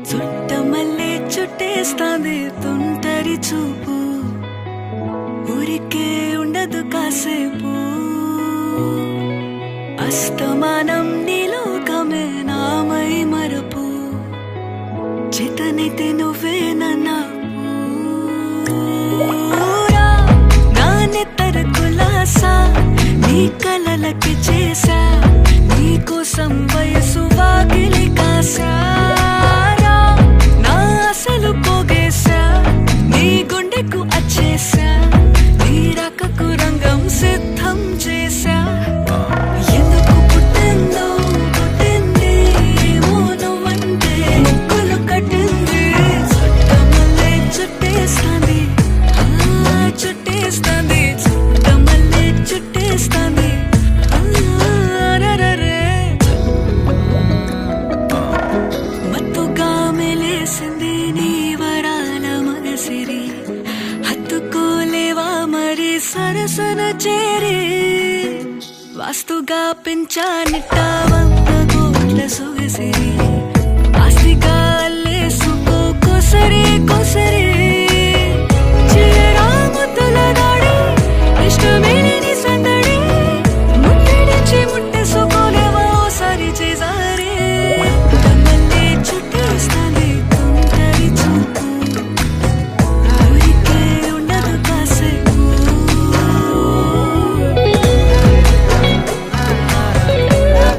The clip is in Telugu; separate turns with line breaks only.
చుట్టమల్లే చుట్టేస్తాంది తుంటరి చూపు ఊరికే ఉండదు కాసేపు అస్తమానం నీలోకమే నామై మరపు చేతనైతే నువ్వే నన్నా నానెత్తర కులాసా నీ కలలకి చేసా నీ కోసం వయసు వాకిలి కాసా నా అసలు పోగేసా నీ గుండెకు అచ్చేసా నీ రకకు రంగం సిద్ధం చేసా ఎందుకు పుట్టిందో పుట్టింది ఏమో నువ్వంటే ముక్కులు కట్టింది చుట్టమల్లే చుట్టేస్తాంది చుట్టేస్తాంది చుట్టమల్లే చుట్టేస్తాంది మత్తుగా మెలేసింది నీ వరాల మగసిరి హత్తుకోలేవా మరి సరసన చేరి వాస్తుగా పెంచానిట్ట 100 కోట్ల సొగసిరి ఆస్తిగా అల్లేసుకో కొసరి కొసరి